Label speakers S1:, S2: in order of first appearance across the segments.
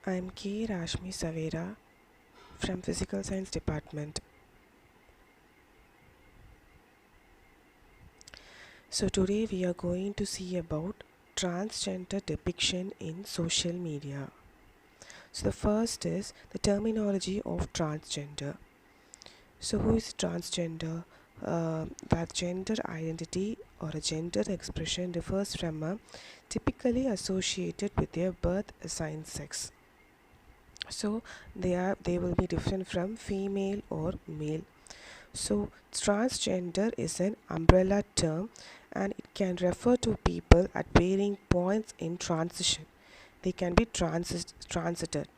S1: I'm K. Rashmi Savera from Physical Science Department. So today we are going to see about transgender depiction in social media. So the first is the terminology of transgender. So who is transgender? That gender identity or a gender expression refers from a typically associated with their birth assigned sex. So they will be different from female or male. So, transgender is an umbrella term and it can refer to people at varying points in transition. They can be transited.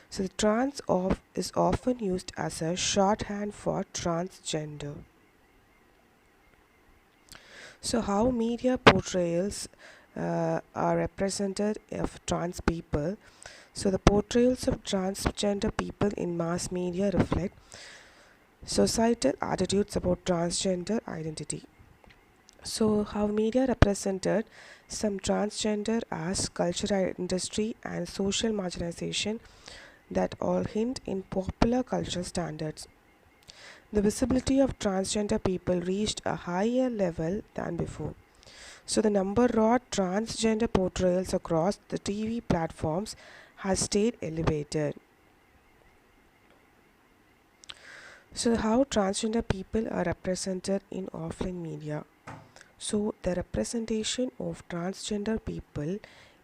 S1: So, the trans of is often used as a shorthand for transgender. So, how media portrayals are represented of trans people. So, the portrayals of transgender people in mass media reflect societal attitudes about transgender identity. So, how media represented some transgender as cultural industry and social marginalization that all hint in popular cultural standards. The visibility of transgender people reached a higher level than before. So, the number of transgender portrayals across the TV platforms has stayed elevated. So, how transgender people are represented in offline media. So, the representation of transgender people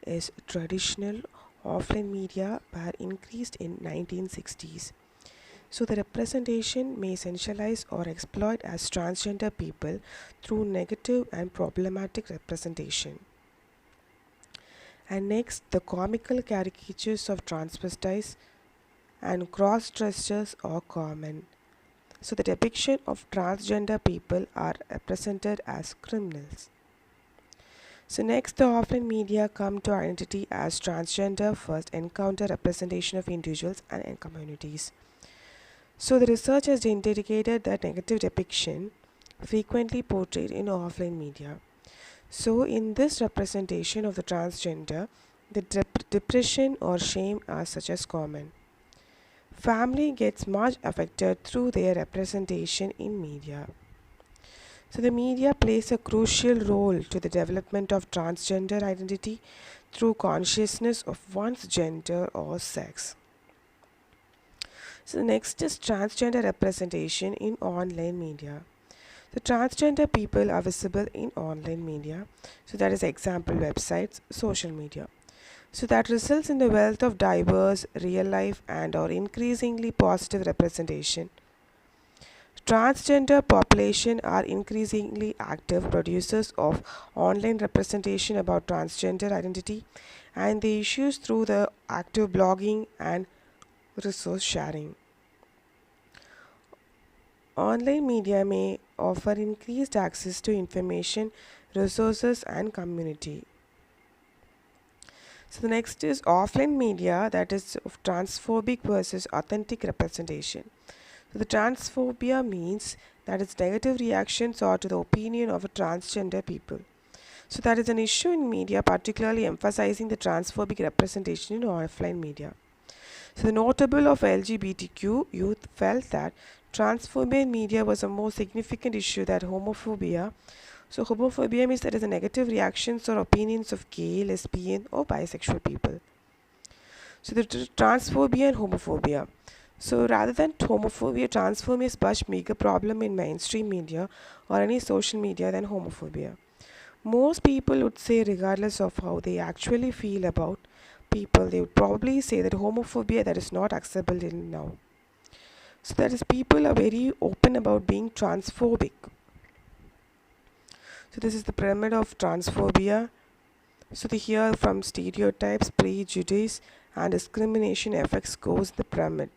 S1: is traditional offline media were increased in 1960s. So, the representation may essentialize or exploit as transgender people through negative and problematic representation. And next, the comical caricatures of transvestites and cross-dressers are common. So, the depiction of transgender people are represented as criminals. So next, the offline media come to identity as transgender first encounter representation of individuals and communities. So the research has indicated that negative depiction frequently portrayed in offline media. So in this representation of the transgender, the depression or shame are such as common. Family gets much affected through their representation in media. So the media plays a crucial role to the development of transgender identity through consciousness of one's gender or sex. So the next is transgender representation in online media. The transgender people are visible in online media. So that is example websites, social media. So that results in the wealth of diverse, real life and or increasingly positive representation. Transgender population are increasingly active producers of online representation about transgender identity and the issues through the active blogging and resource sharing. Online media may offer increased access to information, resources, and community. So the next is offline media, that is of transphobic versus authentic representation. So the transphobia means that its negative reactions are to the opinion of a transgender people. So that is an issue in media, particularly emphasizing the transphobic representation in offline media. So the notable of LGBTQ youth felt that transphobia in media was a more significant issue than homophobia. So homophobia means that is a negative reactions or opinions of gay, lesbian or bisexual people. So the transphobia and homophobia. So rather than homophobia, transphobia is much bigger problem in mainstream media or any social media than homophobia. Most people would say, regardless of how they actually feel about people, they would probably say that homophobia that is not acceptable in now. So that is people are very open about being transphobic. So this is the pyramid of transphobia. So the here from stereotypes, prejudice, and discrimination effects goes the pyramid.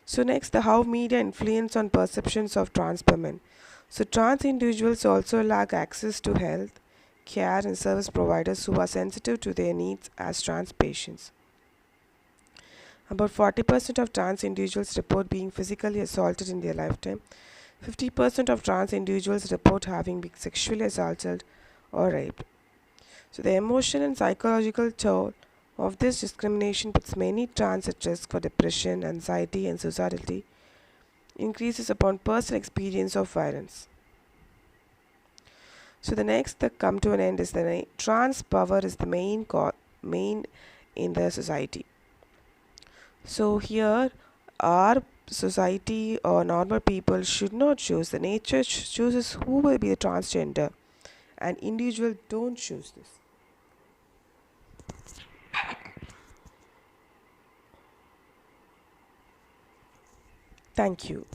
S1: So next, the how media influence on perceptions of trans women. So trans individuals also lack access to health, care and service providers who are sensitive to their needs as trans patients. About 40% of trans individuals report being physically assaulted in their lifetime. 50% of trans individuals report having been sexually assaulted or raped. So the emotional and psychological toll of this discrimination puts many trans at risk for depression, anxiety, and suicidality, increases upon personal experience of violence. So the next that come to an end is the trans power is the main in the society. So here, our society or normal people should not choose. The nature chooses who will be a transgender, and individual don't choose this. Thank you.